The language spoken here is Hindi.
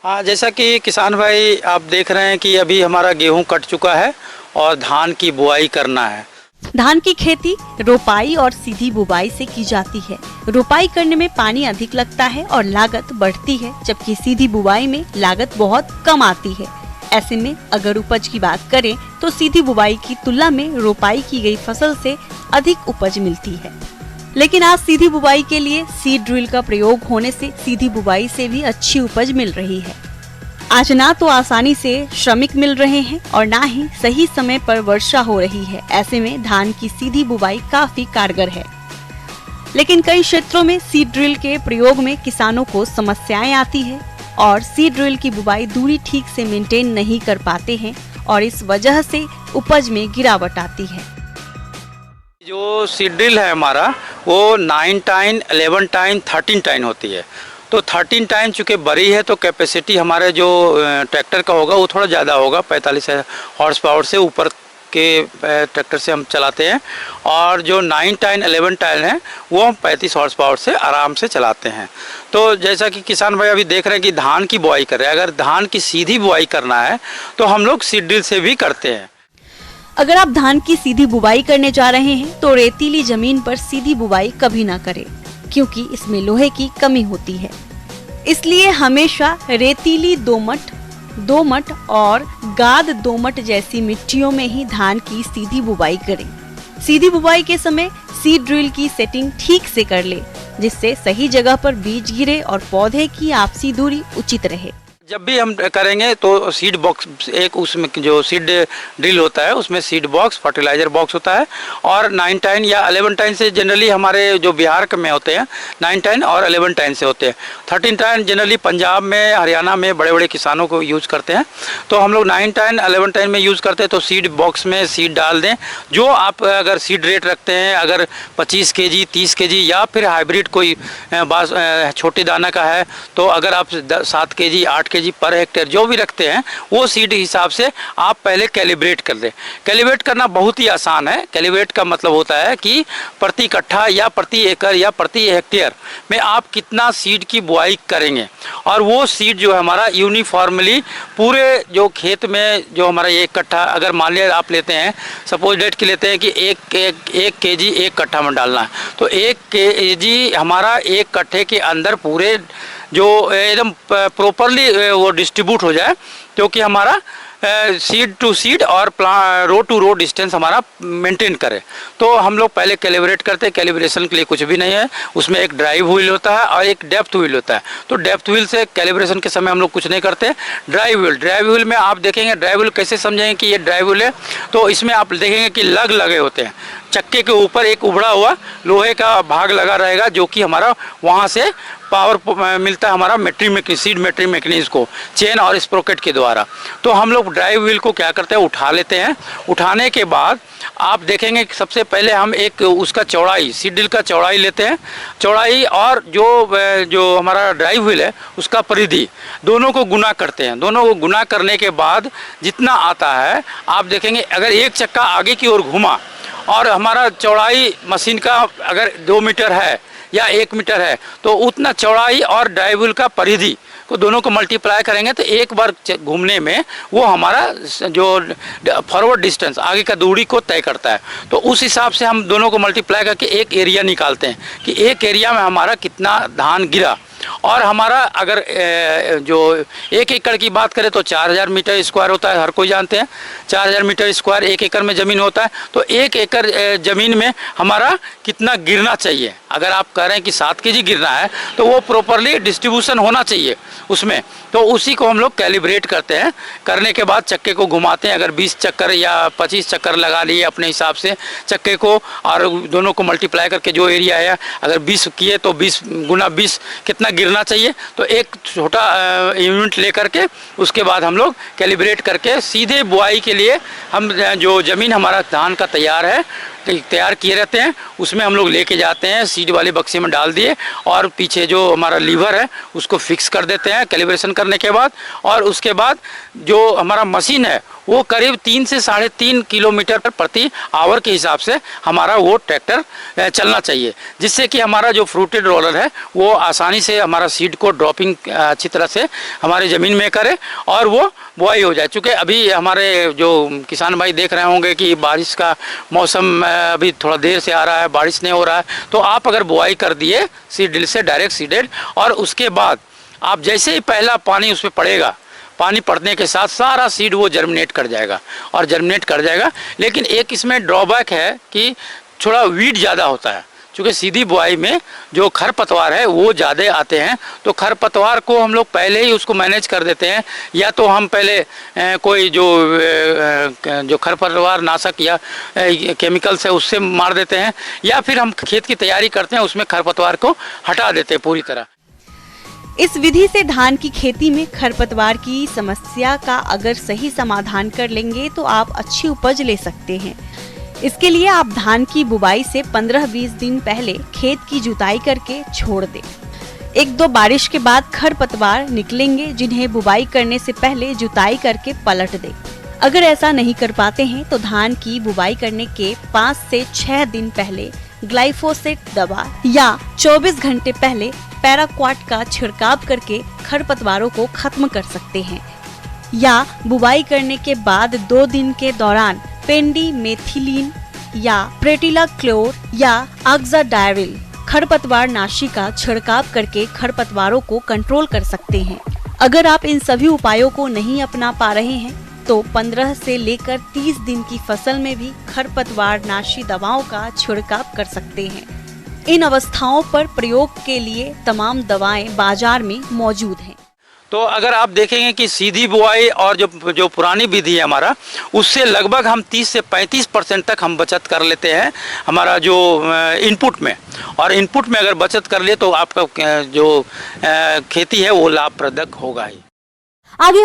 हाँ, जैसा कि किसान भाई आप देख रहे हैं कि अभी हमारा गेहूं कट चुका है और धान की बुआई करना है। धान की खेती रोपाई और सीधी बुवाई से की जाती है। रोपाई करने में पानी अधिक लगता है और लागत बढ़ती है, जबकि सीधी बुवाई में लागत बहुत कम आती है। ऐसे में अगर उपज की बात करें तो सीधी बुवाई की तुलना में रोपाई की गई फसल से अधिक उपज मिलती है। लेकिन आज सीधी बुवाई के लिए सीड ड्रिल का प्रयोग होने से सीधी बुवाई से भी अच्छी उपज मिल रही है। आज ना तो आसानी से श्रमिक मिल रहे हैं और ना ही सही समय पर वर्षा हो रही है। ऐसे में धान की सीधी बुवाई काफी कारगर है। लेकिन कई क्षेत्रों में सीड ड्रिल के प्रयोग में किसानों को समस्याएं आती है और सीड ड्रिल की बुवाई दूरी ठीक से मेंटेन नहीं कर पाते हैं और इस वजह से उपज में गिरावट आती है। जो सीड ड्रिल है हमारा वो 9 टाइन, 11 टाइन, 13 टाइन होती है। तो 13 टाइन चूँकि बड़ी है तो कैपेसिटी हमारे जो ट्रैक्टर का होगा वो थोड़ा ज़्यादा होगा, 45 हॉर्स पावर से ऊपर के ट्रैक्टर से हम चलाते हैं। और जो 9 टाइन, 11 टाइन है वो हम 35 हॉर्स पावर से आराम से चलाते हैं। तो जैसा कि किसान भाई अभी देख रहे हैं कि धान की बुआई कर रहे हैं, अगर धान की सीधी बुआई करना है तो हम लोग सीड ड्रिल से भी करते हैं। अगर आप धान की सीधी बुवाई करने जा रहे हैं तो रेतीली जमीन पर सीधी बुवाई कभी ना करें, क्योंकि इसमें लोहे की कमी होती है। इसलिए हमेशा रेतीली दोमट और गाद दोमट जैसी मिट्टियों में ही धान की सीधी बुवाई करें। सीधी बुवाई के समय सीड ड्रिल की सेटिंग ठीक से कर ले, जिससे सही जगह पर बीज गिरे और पौधे की आपसी दूरी उचित रहे। जब भी हम करेंगे तो सीड बॉक्स, एक उसमें जो सीड ड्रिल होता है उसमें सीड बॉक्स, फर्टिलाइजर बॉक्स होता है। और 9 टाइन या 11 टाइन से जनरली हमारे जो बिहार में होते हैं 9 टाइन और 11 टाइन से होते हैं। 13 टाइन जनरली पंजाब में, हरियाणा में बड़े बड़े किसानों को यूज़ करते हैं। तो हम लोग 9 टाइन, 11 टाइन में यूज़ करते हैं। तो सीड बॉक्स में सीड डाल दें। जो आप अगर सीड रेट रखते हैं, अगर 25 kg, 30 kg या फिर हाइब्रिड कोई छोटे दाना का है तो अगर आप 7 kg, 8 kg पर हेक्टेयर जो भी रखते हैं वो सीड हिसाब से आप पहले कैलिब्रेट कर दें। कैलिब्रेट करना बहुत ही आसान है। कैलिब्रेट का मतलब होता है कि प्रति कट्ठा या प्रति एकड़ या प्रति हेक्टेयर में आप कितना सीड की बुआई करेंगे और वो सीड जो है हमारा यूनिफॉर्मली पूरे जो खेत में जो हमारा 1 कट्ठा, अगर मान लिया आप लेते हैं, सपोज डेट की लेते हैं कि 1 kg 1 कट्ठा में डालना है, तो 1 kg हमारा 1 कट्ठे के अंदर पूरे जो एकदम प्रॉपरली वो डिस्ट्रीब्यूट हो जाए, क्योंकि हमारा सीड टू सीड और रो टू रो डिस्टेंस हमारा मेंटेन करे। तो हम लोग पहले कैलिब्रेट करते हैं। कैलिब्रेशन के लिए कुछ भी नहीं है, उसमें एक ड्राइव व्हील होता है और एक डेप्थ व्हील होता है। तो डेप्थ व्हील से कैलिब्रेशन के समय हम लोग कुछ नहीं करते। ड्राइव व्हील में आप देखेंगे, ड्राइव व्हील कैसे समझेंगे कि ये ड्राइव व्हील है, तो इसमें आप देखेंगे कि लगे होते हैं। चक्के के ऊपर एक उभड़ा हुआ लोहे का भाग लगा रहेगा जो कि हमारा वहाँ से पावर मिलता है हमारा सीड मेट्री मैकेनिज्म को चेन और स्प्रोकेट के द्वारा। तो हम लोग ड्राइव व्हील को क्या करते हैं, उठा लेते हैं। उठाने के बाद आप देखेंगे कि सबसे पहले हम एक उसका चौड़ाई, सीड ड्रिल का चौड़ाई लेते हैं। चौड़ाई और जो हमारा ड्राइव व्हील है उसका परिधि, दोनों को गुना करते हैं। दोनों को गुना करने के बाद जितना आता है आप देखेंगे, अगर एक चक्का आगे की ओर घूमा और हमारा चौड़ाई मशीन का अगर 2 मीटर है या 1 मीटर है तो उतना चौड़ाई और ड्राइव व्हील का परिधि को दोनों को मल्टीप्लाई करेंगे तो एक बार घूमने में वो हमारा जो फॉरवर्ड डिस्टेंस, आगे का दूरी को तय करता है। तो उस हिसाब से हम दोनों को मल्टीप्लाई करके एक एरिया निकालते हैं कि एक एरिया में हमारा कितना धान गिरा। और हमारा अगर जो 1 एकड़ की बात करें तो 4000 मीटर स्क्वायर होता है, हर कोई जानते हैं 4000 मीटर स्क्वायर 1 एकड़ में ज़मीन होता है। तो 1 एकड़ ज़मीन में हमारा कितना गिरना चाहिए, अगर आप कह रहे हैं कि 7 kg गिरना है तो वो प्रॉपरली डिस्ट्रीब्यूशन होना चाहिए उसमें। तो उसी को हम लोग कैलिब्रेट करते हैं। करने के बाद चक्के को घुमाते हैं। अगर 20 चक्कर या 25 चक्कर लगा लिए अपने हिसाब से चक्के को, और दोनों को मल्टीप्लाई करके जो एरिया है, अगर 20 किए तो 20 गुना 20 कितना गिरना चाहिए, तो एक छोटा यूनिट लेकर के उसके बाद हम लोग कैलिब्रेट करके सीधे बुआई के लिए हम जो ज़मीन हमारा धान का तैयार किए रहते हैं उसमें हम लोग लेके जाते हैं। सीड वाले बक्से में डाल दिए और पीछे जो हमारा लीवर है उसको फिक्स कर देते हैं कैलिब्रेशन करने के बाद। और उसके बाद जो हमारा मशीन है वो करीब 3 से 3.5 किलोमीटर प्रति आवर के हिसाब से हमारा वो ट्रैक्टर चलना चाहिए, जिससे कि हमारा जो फ्रूटेड रोलर है वो आसानी से हमारा सीड को ड्रॉपिंग अच्छी तरह से हमारे ज़मीन में करे और वो बुआई हो जाए। चूँकि अभी हमारे जो किसान भाई देख रहे होंगे कि बारिश का मौसम अभी थोड़ा देर से आ रहा है, बारिश नहीं हो रहा है, तो आप अगर बुआई कर दिए सीड ड्रिल से डायरेक्ट सीडेड, और उसके बाद आप जैसे ही पहला पानी उसमें पड़ेगा, पानी पड़ने के साथ सारा सीड वो जर्मिनेट कर जाएगा और जर्मिनेट कर जाएगा। लेकिन एक इसमें ड्रॉबैक है कि थोड़ा वीड ज़्यादा होता है, क्योंकि सीधी बुआई में जो खरपतवार है वो ज़्यादा आते हैं। तो खरपतवार को हम लोग पहले ही उसको मैनेज कर देते हैं, या तो हम पहले कोई जो खरपतवार नाशक या केमिकल से उससे मार देते हैं, या फिर हम खेत की तैयारी करते हैं उसमें खरपतवार को हटा देते हैं पूरी तरह। इस विधि से धान की खेती में खरपतवार की समस्या का अगर सही समाधान कर लेंगे तो आप अच्छी उपज ले सकते हैं। इसके लिए आप धान की बुवाई से 15-20 दिन पहले खेत की जुताई करके छोड़ दें। 1-2 बारिश के बाद खरपतवार निकलेंगे, जिन्हें बुवाई करने से पहले जुताई करके पलट दें। अगर ऐसा नहीं कर पाते हैं तो धान की बुवाई करने के 5 से 6 दिन पहले ग्लाइफोसेट दवा या 24 घंटे पहले पैराक्वाट का छिड़काव करके खरपतवारों को खत्म कर सकते हैं। या बुवाई करने के बाद 2 दिन के दौरान पेंडिमेथिलीन या प्रेटिलाक्लोर या ऑक्साडाइरिल खरपतवार नाशी का छिड़काव करके खरपतवारों को कंट्रोल कर सकते हैं। अगर आप इन सभी उपायों को नहीं अपना पा रहे हैं तो 15 से लेकर 30 दिन की फसल में भी खरपतवार नाशी दवाओं का छिड़काव कर सकते हैं। इन अवस्थाओं पर प्रयोग के लिए तमाम दवाएं बाजार में मौजूद हैं। तो अगर आप देखेंगे कि सीधी बुआई और जो पुरानी विधि है हमारा, उससे लगभग हम 30 से 35% तक हम बचत कर लेते हैं हमारा जो इनपुट में। और इनपुट में अगर बचत कर ले तो आपका जो खेती है वो लाभप्रद होगा ही। आगे